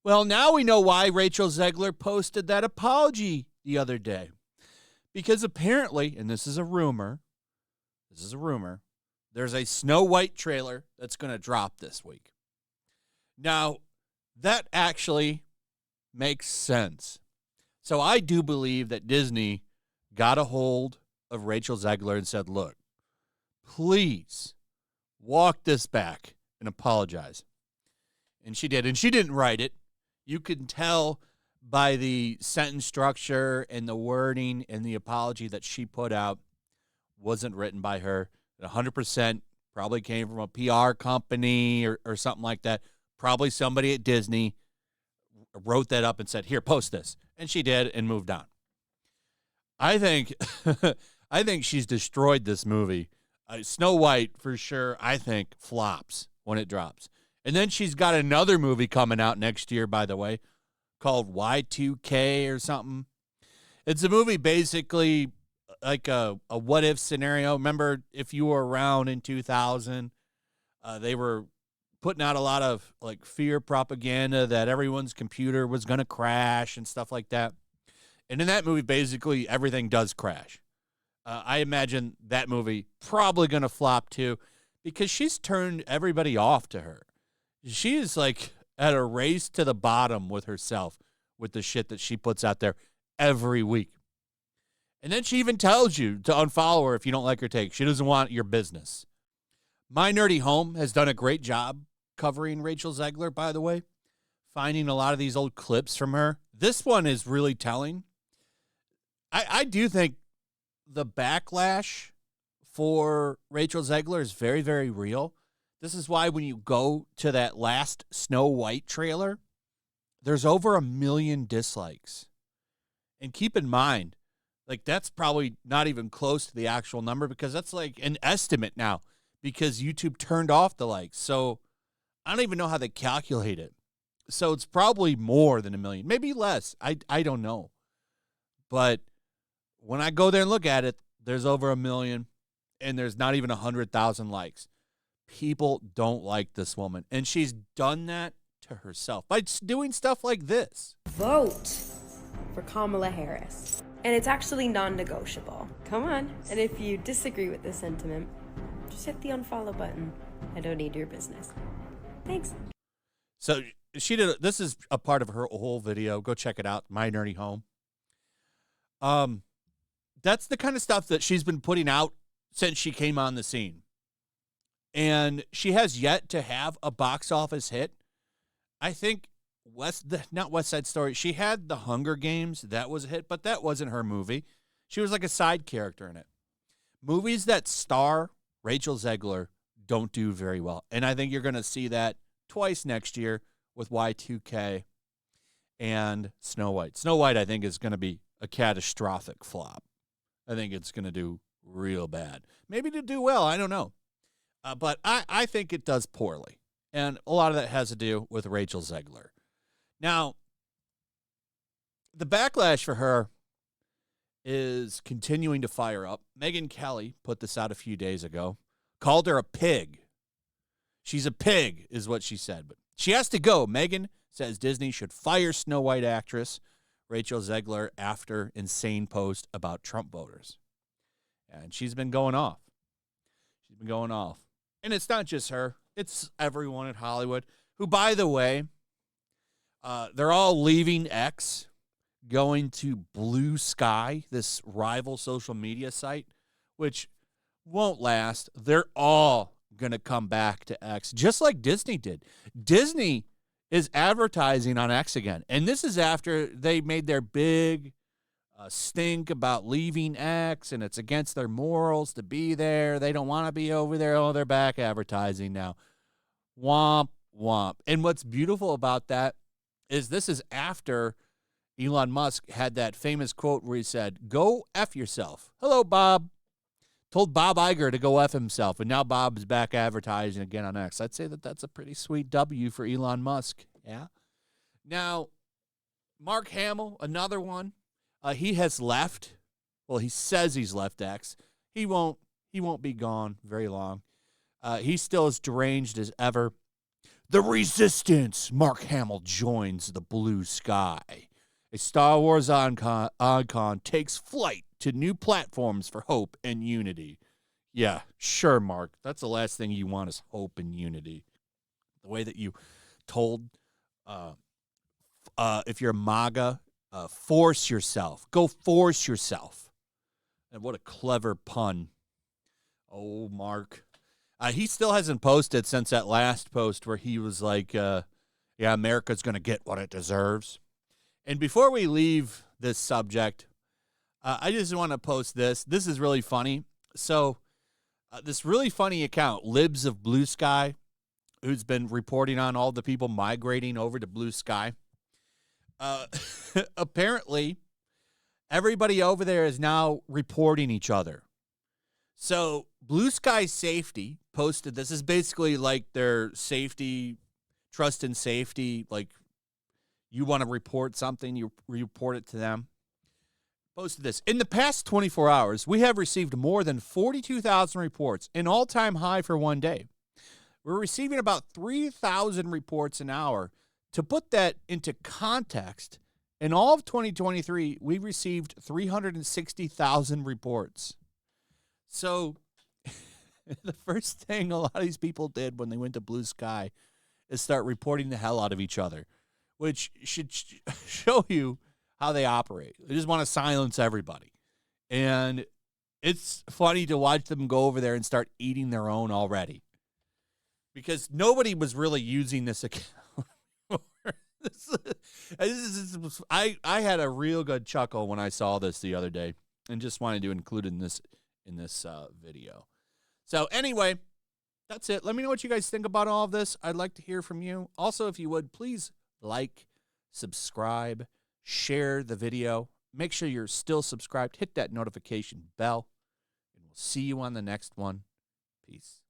Well, now we know why Rachel Zegler posted that apology the other day. Because apparently, and this is a rumor, there's a Snow White trailer that's going to drop this week. Now, that actually makes sense. So I do believe that Disney got a hold of Rachel Zegler and said, look, please walk this back and apologize. And she did. And she didn't write it. You can tell by the sentence structure and the wording and the apology that she put out wasn't written by her. 100% probably came from a PR company or something like that. Probably somebody at Disney wrote that up and said, here, post this. And she did and moved on. I think she's destroyed this movie. Snow White, for sure, I think, flops when it drops. And then she's got another movie coming out next year, by the way, called Y2K or something. It's a movie basically like a what-if scenario. Remember, if you were around in 2000, they were putting out a lot of like fear propaganda that everyone's computer was going to crash and stuff like that. And in that movie, basically, everything does crash. I imagine that movie probably going to flop too because she's turned everybody off to her. She is like at a race to the bottom with herself with the shit that she puts out there every week. And then she even tells you to unfollow her if you don't like her take. She doesn't want your business. My Nerdy Home has done a great job covering Rachel Zegler, by the way, finding a lot of these old clips from her. This one is really telling. I do think the backlash for Rachel Zegler is very, very real. This is why when you go to that last Snow White trailer, there's over 1 million dislikes. And keep in mind, like that's probably not even close to the actual number because that's like an estimate now because YouTube turned off the likes. So I don't even know how they calculate it. So it's probably more than 1 million, maybe less. I don't know. But when I go there and look at it, there's over 1 million and there's not even 100,000 likes. People don't like this woman. And she's done that to herself by doing stuff like this. Vote for Kamala Harris. And it's actually non-negotiable. Come on. And if you disagree with this sentiment, just hit the unfollow button. I don't need your business. Thanks. So she did. This is a part of her whole video. Go check it out. My Nerdy Home. That's the kind of stuff that she's been putting out since she came on the scene. And she has yet to have a box office hit. I think not West Side Story. She had The Hunger Games. That was a hit, but that wasn't her movie. She was like a side character in it. Movies that star Rachel Zegler don't do very well. And I think you're going to see that twice next year with Y2K and Snow White. Snow White, I think, is going to be a catastrophic flop. I think it's going to do real bad. Maybe to do well. I don't know. But I think it does poorly. And a lot of that has to do with Rachel Zegler. Now, the backlash for her is continuing to fire up. Megyn Kelly put this out a few days ago, called her a pig. She's a pig, is what she said. But she has to go. Megyn says Disney should fire Snow White actress Rachel Zegler after insane post about Trump voters. And she's been going off. And it's not just her. It's everyone at Hollywood who, by the way, they're all leaving X, going to Blue Sky, this rival social media site, which won't last. They're all going to come back to X, just like Disney did. Disney is advertising on X again. And this is after they made their big stink about leaving X, and it's against their morals to be there. They don't want to be over there. Oh, they're back advertising now. Womp, womp. And what's beautiful about that is this is after Elon Musk had that famous quote where he said, "Go F yourself." Hello, Bob. Told Bob Iger to go F himself, and now Bob is back advertising again on X. I'd say that that's a pretty sweet W for Elon Musk. Yeah. Now, Mark Hamill, another one. He has left. Well, he says he's left X. He won't be gone very long. He's still as deranged as ever. The Resistance! Mark Hamill joins the blue sky. A Star Wars icon takes flight to new platforms for hope and unity. Yeah, sure, Mark. That's the last thing you want is hope and unity. The way that you told, if you're MAGA, force yourself. Go force yourself. And what a clever pun. Oh, Mark. He still hasn't posted since that last post where he was like, yeah, America's going to get what it deserves. And before we leave this subject, I just want to post this. This is really funny. So this really funny account, Libs of Blue Sky, who's been reporting on all the people migrating over to Blue Sky. Apparently, everybody over there is now reporting each other. So Blue Sky Safety posted, this is basically like their safety, trust and safety, like you want to report something, you report it to them. Posted this. In the past 24 hours, we have received more than 42,000 reports, an all-time high for one day. We're receiving about 3,000 reports an hour. To put that into context, in all of 2023, we received 360,000 reports. So the first thing a lot of these people did when they went to Blue Sky is start reporting the hell out of each other, which should show you how they operate. They just want to silence everybody. And it's funny to watch them go over there and start eating their own already, because nobody was really using this account. I had a real good chuckle when I saw this the other day and just wanted to include in this video. So anyway, that's it. Let me know what you guys think about all of this. I'd like to hear from you. Also, if you would, please like, subscribe, share the video. Make sure you're still subscribed. Hit that notification bell, and we'll see you on the next one. Peace.